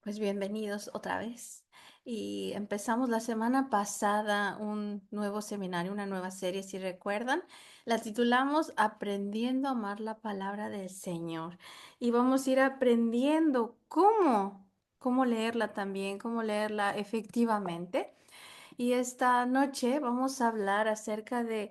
Pues bienvenidos otra vez. Y empezamos la semana pasada un nuevo seminario, una nueva serie, si recuerdan. La titulamos Aprendiendo a amar la palabra del Señor. Y vamos a ir aprendiendo cómo leerla también, cómo leerla efectivamente. Y esta noche vamos a hablar acerca de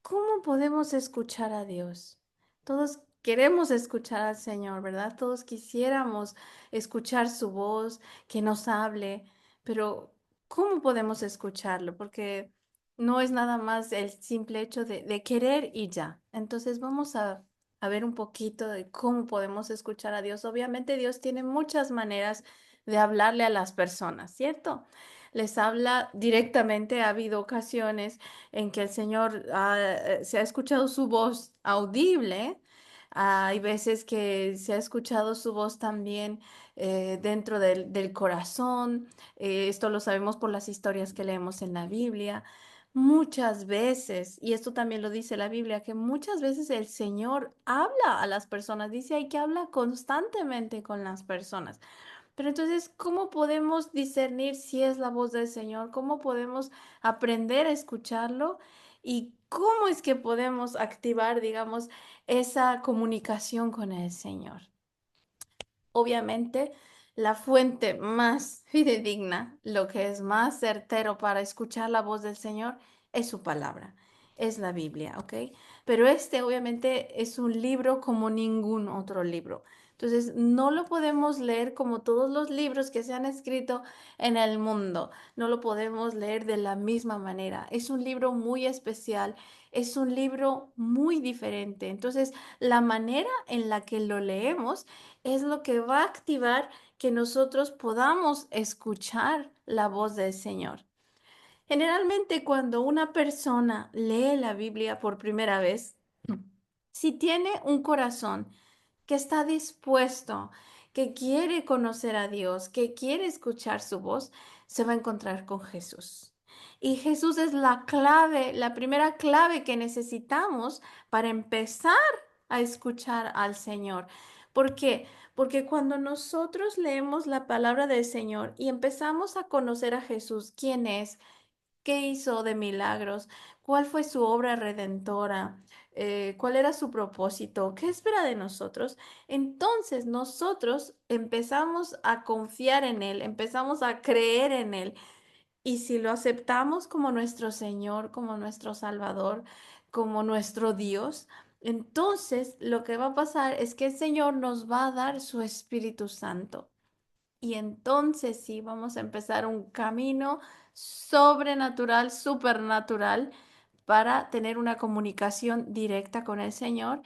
¿cómo podemos escuchar a Dios? Todos queremos escuchar al Señor, ¿verdad? Todos quisiéramos escuchar su voz, que nos hable, pero ¿cómo podemos escucharlo? Porque no es nada más el simple hecho de querer y ya. Entonces vamos a ver un poquito de cómo podemos escuchar a Dios. Obviamente Dios tiene muchas maneras de hablarle a las personas, ¿cierto? Les habla directamente. Ha habido ocasiones en que el Señor se ha escuchado su voz audible. Hay veces que se ha escuchado su voz también dentro del corazón. Esto lo sabemos por las historias que leemos en la Biblia. Muchas veces, y esto también lo dice la Biblia, que muchas veces el Señor habla a las personas, dice ahí que habla constantemente con las personas. Pero entonces, ¿cómo podemos discernir si es la voz del Señor? ¿Cómo podemos aprender a escucharlo? ¿Y cómo es que podemos activar, digamos, esa comunicación con el Señor? Obviamente, la fuente más fidedigna, lo que es más certero para escuchar la voz del Señor, es su palabra, es la Biblia, ¿ok? Pero este obviamente es un libro como ningún otro libro. Entonces, no lo podemos leer como todos los libros que se han escrito en el mundo. No lo podemos leer de la misma manera. Es un libro muy especial, es un libro muy diferente. Entonces, la manera en la que lo leemos es lo que va a activar que nosotros podamos escuchar la voz del Señor. Generalmente cuando una persona lee la Biblia por primera vez, si tiene un corazón que está dispuesto, que quiere conocer a Dios, que quiere escuchar su voz, se va a encontrar con Jesús. Y Jesús es la clave, la primera clave que necesitamos para empezar a escuchar al Señor. ¿Por qué? Porque cuando nosotros leemos la palabra del Señor y empezamos a conocer a Jesús, quién es, qué hizo de milagros, cuál fue su obra redentora, cuál era su propósito, qué espera de nosotros, entonces nosotros empezamos a confiar en Él, empezamos a creer en Él. Y si lo aceptamos como nuestro Señor, como nuestro Salvador, como nuestro Dios, entonces lo que va a pasar es que el Señor nos va a dar su Espíritu Santo. Y entonces sí, vamos a empezar un camino sobrenatural, supernatural, para tener una comunicación directa con el Señor,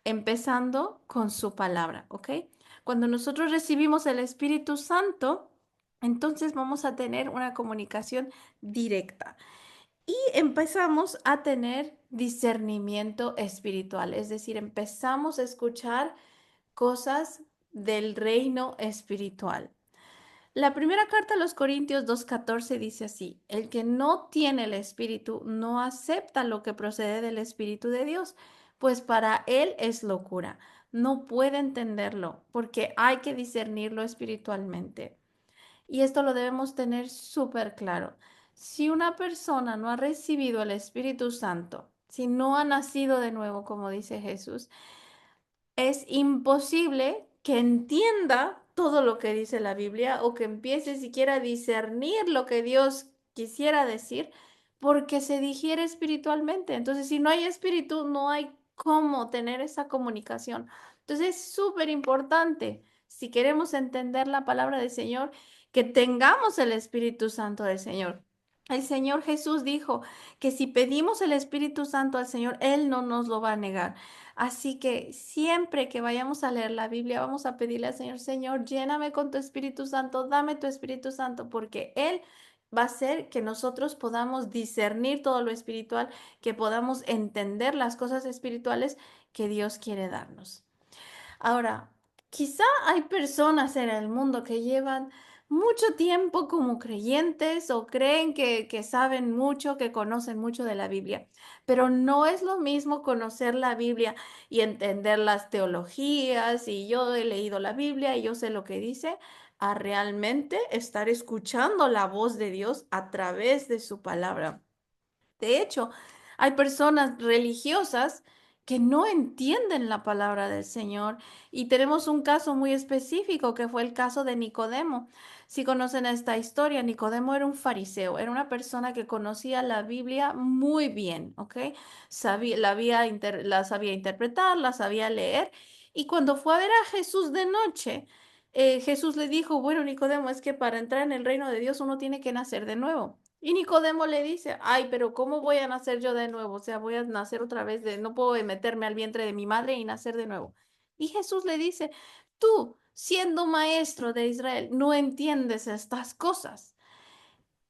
empezando con su palabra, ¿ok? Cuando nosotros recibimos el Espíritu Santo, entonces vamos a tener una comunicación directa y empezamos a tener discernimiento espiritual, es decir, empezamos a escuchar cosas del reino espiritual. La primera carta a los Corintios 2:14 dice así: el que no tiene el Espíritu no acepta lo que procede del Espíritu de Dios, pues para él es locura. No puede entenderlo porque hay que discernirlo espiritualmente. Y esto lo debemos tener súper claro. Si una persona no ha recibido el Espíritu Santo, si no ha nacido de nuevo, como dice Jesús, es imposible que entienda todo lo que dice la Biblia o que empiece siquiera a discernir lo que Dios quisiera decir, porque se digiere espiritualmente. Entonces, si no hay espíritu, no hay cómo tener esa comunicación. Entonces, es súper importante, si queremos entender la palabra del Señor, que tengamos el Espíritu Santo del Señor. El Señor Jesús dijo que si pedimos el Espíritu Santo al Señor, Él no nos lo va a negar. Así que siempre que vayamos a leer la Biblia, vamos a pedirle al Señor, Señor, lléname con tu Espíritu Santo, dame tu Espíritu Santo, porque Él va a hacer que nosotros podamos discernir todo lo espiritual, que podamos entender las cosas espirituales que Dios quiere darnos. Ahora, quizá hay personas en el mundo que llevan mucho tiempo como creyentes o creen que saben mucho, que conocen mucho de la Biblia, pero no es lo mismo conocer la Biblia y entender las teologías y yo he leído la Biblia y yo sé lo que dice, a realmente estar escuchando la voz de Dios a través de su palabra. De hecho, hay personas religiosas que no entienden la palabra del Señor y tenemos un caso muy específico que fue el caso de Nicodemo. Si conocen esta historia, Nicodemo era un fariseo, era una persona que conocía la Biblia muy bien, ¿ok? La sabía interpretar, la sabía leer y cuando fue a ver a Jesús de noche, Jesús le dijo, bueno, Nicodemo, es que para entrar en el reino de Dios uno tiene que nacer de nuevo. Y Nicodemo le dice, ay, pero ¿cómo voy a nacer yo de nuevo? O sea, voy a nacer otra vez no puedo meterme al vientre de mi madre y nacer de nuevo. Y Jesús le dice, tú, siendo maestro de Israel, no entiendes estas cosas.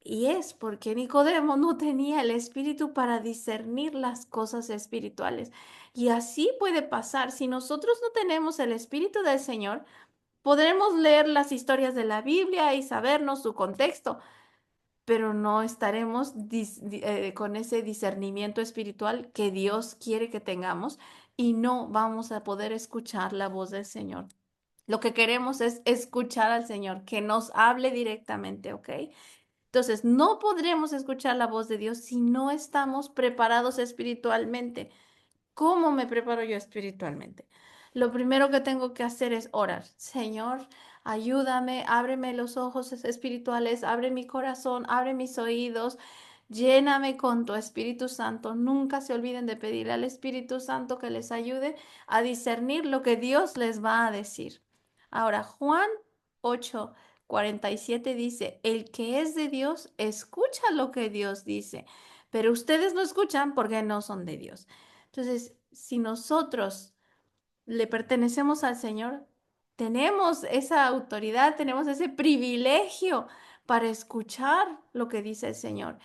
Y es porque Nicodemo no tenía el espíritu para discernir las cosas espirituales. Y así puede pasar. Si nosotros no tenemos el espíritu del Señor, podremos leer las historias de la Biblia y sabernos su contexto, pero no estaremos con ese discernimiento espiritual que Dios quiere que tengamos y no vamos a poder escuchar la voz del Señor. Lo que queremos es escuchar al Señor, que nos hable directamente, ¿ok? Entonces, no podremos escuchar la voz de Dios si no estamos preparados espiritualmente. ¿Cómo me preparo yo espiritualmente? Lo primero que tengo que hacer es orar. Señor, ayúdame, ábreme los ojos espirituales, abre mi corazón, abre mis oídos, lléname con tu Espíritu Santo. Nunca se olviden de pedir al Espíritu Santo que les ayude a discernir lo que Dios les va a decir. Ahora, Juan 8:47 dice, el que es de Dios, escucha lo que Dios dice, pero ustedes no escuchan porque no son de Dios. Entonces, si nosotros le pertenecemos al Señor, tenemos esa autoridad, tenemos ese privilegio para escuchar lo que dice el Señor.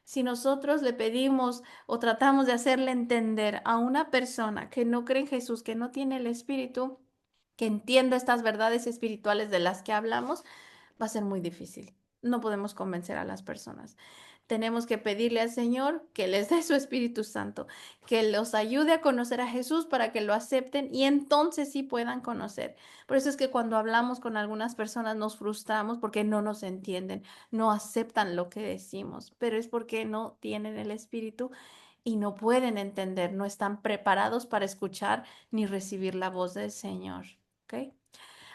Si nosotros le pedimos o tratamos de hacerle entender a una persona que no cree en Jesús, que no tiene el Espíritu, que entienda estas verdades espirituales de las que hablamos, va a ser muy difícil. No podemos convencer a las personas. Tenemos que pedirle al Señor que les dé su Espíritu Santo, que los ayude a conocer a Jesús para que lo acepten y entonces sí puedan conocer. Por eso es que cuando hablamos con algunas personas nos frustramos porque no nos entienden, no aceptan lo que decimos, pero es porque no tienen el Espíritu y no pueden entender, no están preparados para escuchar ni recibir la voz del Señor. ¿Ok?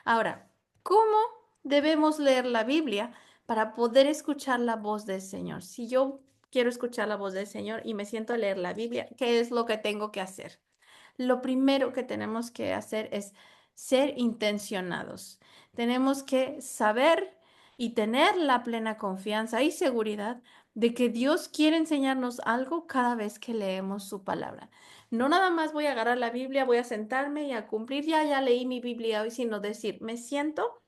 Ahora, ¿cómo debemos leer la Biblia para poder escuchar la voz del Señor? Si yo quiero escuchar la voz del Señor y me siento a leer la Biblia, ¿qué es lo que tengo que hacer? Lo primero que tenemos que hacer es ser intencionados. Tenemos que saber y tener la plena confianza y seguridad de que Dios quiere enseñarnos algo cada vez que leemos su palabra. No nada más voy a agarrar la Biblia, voy a sentarme y a cumplir, ya leí mi Biblia hoy, sino decir, me siento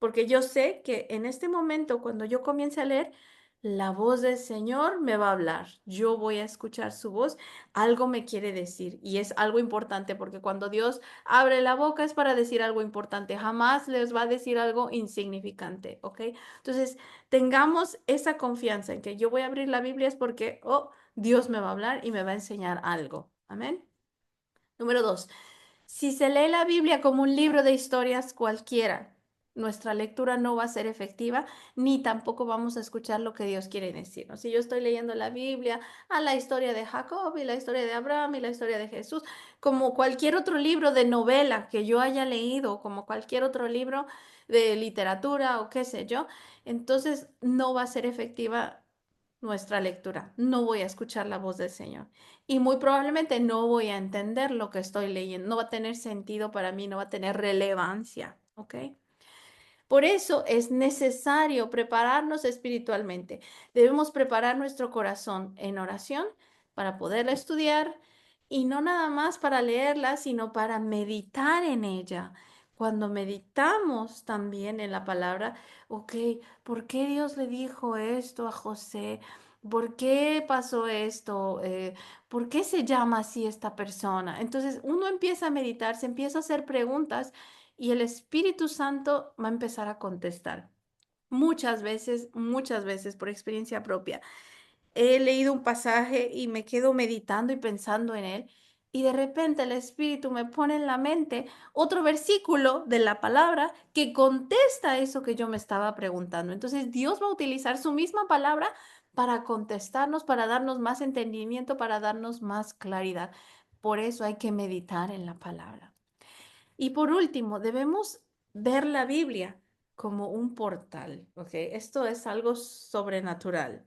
porque yo sé que en este momento, cuando yo comience a leer, la voz del Señor me va a hablar. Yo voy a escuchar su voz. Algo me quiere decir y es algo importante porque cuando Dios abre la boca es para decir algo importante. Jamás les va a decir algo insignificante, ¿ok? Entonces, tengamos esa confianza en que yo voy a abrir la Biblia es porque, oh, Dios me va a hablar y me va a enseñar algo. Amén. Número dos, si se lee la Biblia como un libro de historias cualquiera, nuestra lectura no va a ser efectiva, ni tampoco vamos a escuchar lo que Dios quiere decirnos. Si yo estoy leyendo la Biblia, a la historia de Jacob y la historia de Abraham y la historia de Jesús, como cualquier otro libro de novela que yo haya leído, como cualquier otro libro de literatura o qué sé yo, entonces no va a ser efectiva nuestra lectura. No voy a escuchar la voz del Señor y muy probablemente no voy a entender lo que estoy leyendo, no va a tener sentido para mí, no va a tener relevancia, ¿ok? Por eso es necesario prepararnos espiritualmente. Debemos preparar nuestro corazón en oración para poderla estudiar y no nada más para leerla, sino para meditar en ella. Cuando meditamos también en la palabra, ok, ¿por qué Dios le dijo esto a José? ¿Por qué pasó esto? ¿Por qué se llama así esta persona? Entonces uno empieza a meditar, se empieza a hacer preguntas y el Espíritu Santo va a empezar a contestar. Muchas veces por experiencia propia, he leído un pasaje y me quedo meditando y pensando en él y de repente el Espíritu me pone en la mente otro versículo de la palabra que contesta eso que yo me estaba preguntando. Entonces Dios va a utilizar su misma palabra para contestarnos, para darnos más entendimiento, para darnos más claridad. Por eso hay que meditar en la palabra. Y por último, debemos ver la Biblia como un portal, ¿ok? Esto es algo sobrenatural.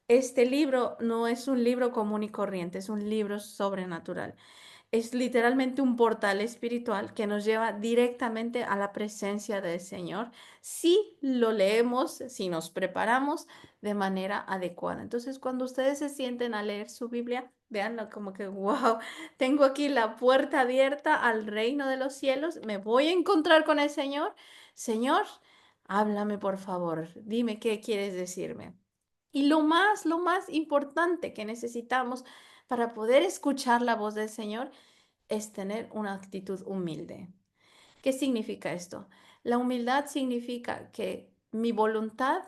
Este libro no es un libro común y corriente, es un libro sobrenatural. Es literalmente un portal espiritual que nos lleva directamente a la presencia del Señor si lo leemos, si nos preparamos de manera adecuada. Entonces, cuando ustedes se sienten a leer su Biblia, veanlo como que, wow, tengo aquí la puerta abierta al reino de los cielos, me voy a encontrar con el Señor. Señor, háblame por favor, dime qué quieres decirme. Y lo más importante que necesitamos para poder escuchar la voz del Señor es tener una actitud humilde. ¿Qué significa esto? La humildad significa que mi voluntad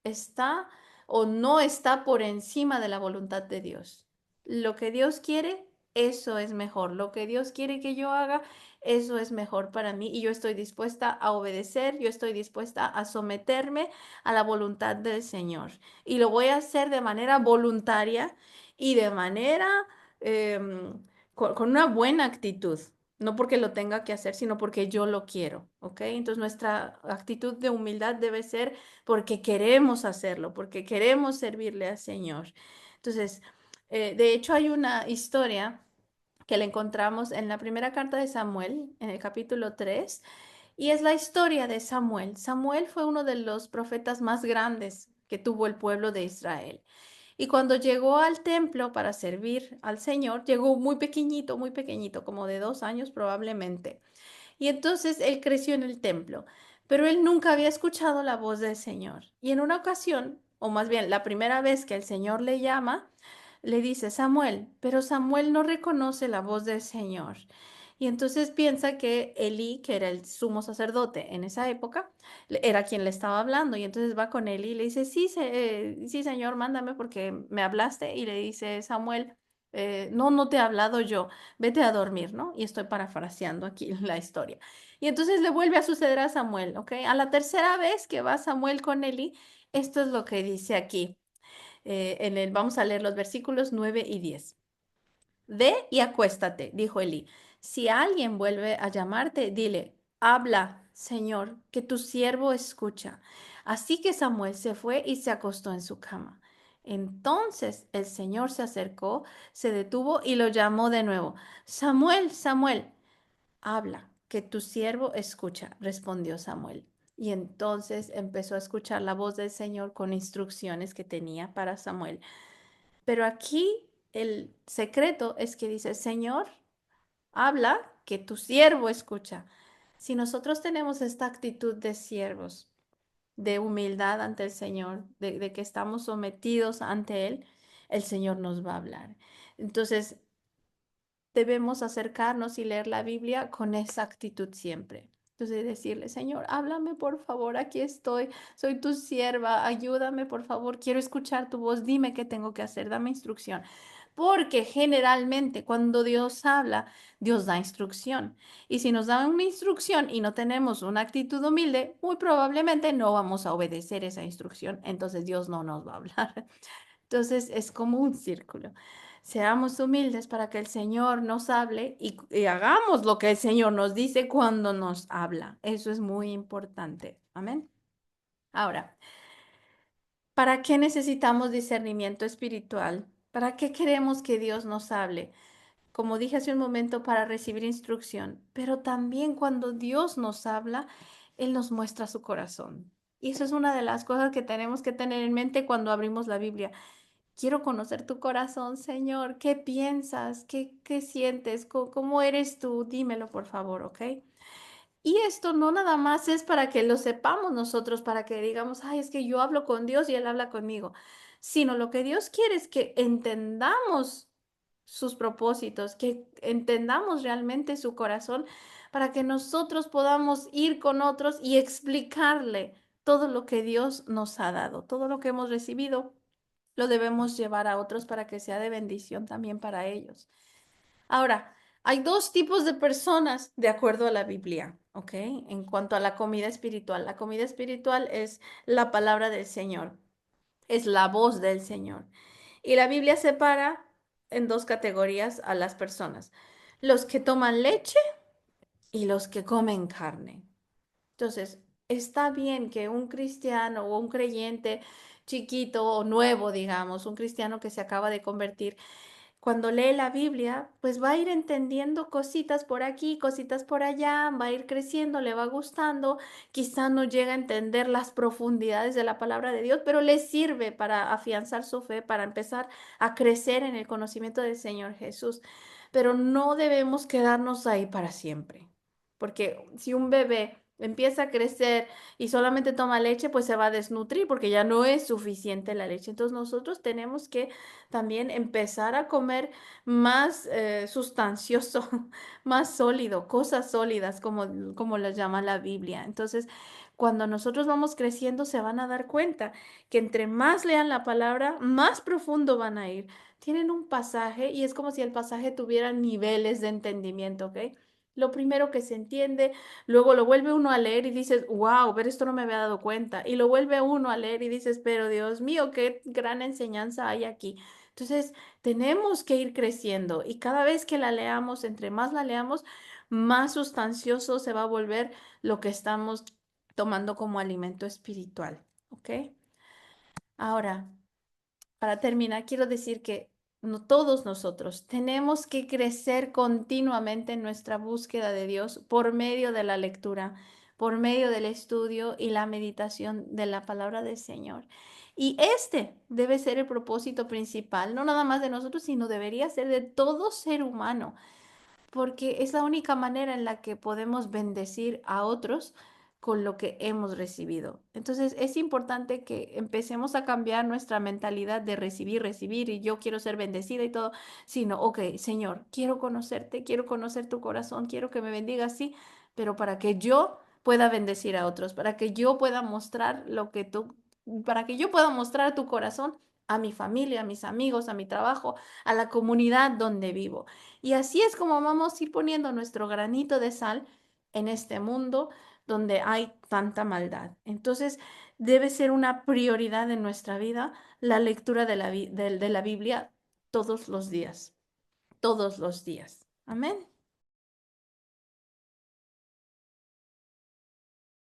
está o no está por encima de la voluntad de Dios. Lo que Dios quiere, eso es mejor. Lo que Dios quiere que yo haga, eso es mejor para mí y yo estoy dispuesta a obedecer, yo estoy dispuesta a someterme a la voluntad del Señor. Y lo voy a hacer de manera voluntaria y de manera con una buena actitud. No porque lo tenga que hacer, sino porque yo lo quiero, ¿ok? Entonces nuestra actitud de humildad debe ser porque queremos hacerlo, porque queremos servirle al Señor. Entonces, de hecho hay una historia que la encontramos en la primera carta de Samuel, en el capítulo 3, y es la historia de Samuel. Samuel fue uno de los profetas más grandes que tuvo el pueblo de Israel. Y cuando llegó al templo para servir al Señor, llegó muy pequeñito, como de 2 años probablemente. Y entonces él creció en el templo, pero él nunca había escuchado la voz del Señor. Y en una ocasión, o más bien la primera vez que el Señor le llama, le dice Samuel, pero Samuel no reconoce la voz del Señor. Y entonces piensa que Elí, que era el sumo sacerdote en esa época, era quien le estaba hablando. Y entonces va con Elí y le dice, sí, sí, Señor, mándame porque me hablaste. Y le dice Samuel, no, no te he hablado yo, vete a dormir, ¿no? Y estoy parafraseando aquí la historia. Y entonces le vuelve a suceder a Samuel, ¿ok? A la tercera vez que va Samuel con Elí, esto es lo que dice aquí. Vamos a leer los versículos 9 y 10. Ve y acuéstate, dijo Elí. Si alguien vuelve a llamarte, dile, habla, Señor, que tu siervo escucha. Así que Samuel se fue y se acostó en su cama. Entonces el Señor se acercó, se detuvo y lo llamó de nuevo. Samuel, Samuel, habla, que tu siervo escucha, respondió Samuel. Y entonces empezó a escuchar la voz del Señor con instrucciones que tenía para Samuel. Pero aquí el secreto es que dice, Señor, habla, que tu siervo escucha. Si nosotros tenemos esta actitud de siervos, de humildad ante el Señor, de que estamos sometidos ante Él, el Señor nos va a hablar. Entonces, debemos acercarnos y leer la Biblia con esa actitud siempre. Entonces decirle, Señor, háblame por favor, aquí estoy, soy tu sierva, ayúdame por favor, quiero escuchar tu voz, dime qué tengo que hacer, dame instrucción. Porque generalmente cuando Dios habla, Dios da instrucción. Y si nos da una instrucción y no tenemos una actitud humilde, muy probablemente no vamos a obedecer esa instrucción. Entonces Dios no nos va a hablar. Entonces es como un círculo. Seamos humildes para que el Señor nos hable y hagamos lo que el Señor nos dice cuando nos habla. Eso es muy importante. Amén. Ahora, ¿para qué necesitamos discernimiento espiritual? ¿Para qué queremos que Dios nos hable? Como dije hace un momento, para recibir instrucción, pero también cuando Dios nos habla, Él nos muestra su corazón. Y eso es una de las cosas que tenemos que tener en mente cuando abrimos la Biblia. Quiero conocer tu corazón, Señor. ¿Qué piensas? ¿Qué sientes? ¿Cómo eres tú? Dímelo, por favor, ¿ok? Y esto no nada más es para que lo sepamos nosotros, para que digamos, ay, es que yo hablo con Dios y Él habla conmigo, sino lo que Dios quiere es que entendamos sus propósitos, que entendamos realmente su corazón, para que nosotros podamos ir con otros y explicarle todo lo que Dios nos ha dado, todo lo que hemos recibido lo debemos llevar a otros para que sea de bendición también para ellos. Ahora, hay dos tipos de personas de acuerdo a la Biblia, ¿ok? En cuanto a la comida espiritual. La comida espiritual es la palabra del Señor, es la voz del Señor. Y la Biblia separa en dos categorías a las personas, los que toman leche y los que comen carne. Entonces, está bien que un cristiano o un creyente chiquito o nuevo, digamos, un cristiano que se acaba de convertir, cuando lee la Biblia, pues va a ir entendiendo cositas por aquí, cositas por allá, va a ir creciendo, le va gustando, quizá no llega a entender las profundidades de la palabra de Dios, pero le sirve para afianzar su fe, para empezar a crecer en el conocimiento del Señor Jesús. Pero no debemos quedarnos ahí para siempre, porque si un bebé empieza a crecer y solamente toma leche, pues se va a desnutrir porque ya no es suficiente la leche. Entonces nosotros tenemos que también empezar a comer más sustancioso, más sólido, cosas sólidas, como las llama la Biblia. Entonces, cuando nosotros vamos creciendo, se van a dar cuenta que entre más lean la palabra, más profundo van a ir. Tienen un pasaje y es como si el pasaje tuviera niveles de entendimiento, ¿ok? Lo primero que se entiende, luego lo vuelve uno a leer y dices, wow, pero esto no me había dado cuenta. Y lo vuelve uno a leer y dices, pero Dios mío, qué gran enseñanza hay aquí. Entonces, tenemos que ir creciendo y cada vez que la leamos, entre más la leamos, más sustancioso se va a volver lo que estamos tomando como alimento espiritual, ¿ok? Ahora, para terminar, quiero decir que no todos nosotros tenemos que crecer continuamente en nuestra búsqueda de Dios por medio de la lectura, por medio del estudio y la meditación de la palabra del Señor. Y este debe ser el propósito principal, no nada más de nosotros, sino debería ser de todo ser humano, porque es la única manera en la que podemos bendecir a otros con lo que hemos recibido. Entonces es importante que empecemos a cambiar nuestra mentalidad de recibir, recibir y yo quiero ser bendecida y todo, sino, ok, Señor, quiero conocerte, quiero conocer tu corazón, quiero que me bendigas, sí, pero para que yo pueda bendecir a otros, para que yo pueda mostrar lo que tú, para que yo pueda mostrar tu corazón a mi familia, a mis amigos, a mi trabajo, a la comunidad donde vivo. Y así es como vamos a ir poniendo nuestro granito de sal en este mundo donde hay tanta maldad. Entonces, debe ser una prioridad en nuestra vida la lectura de la Biblia todos los días, todos los días. Amén.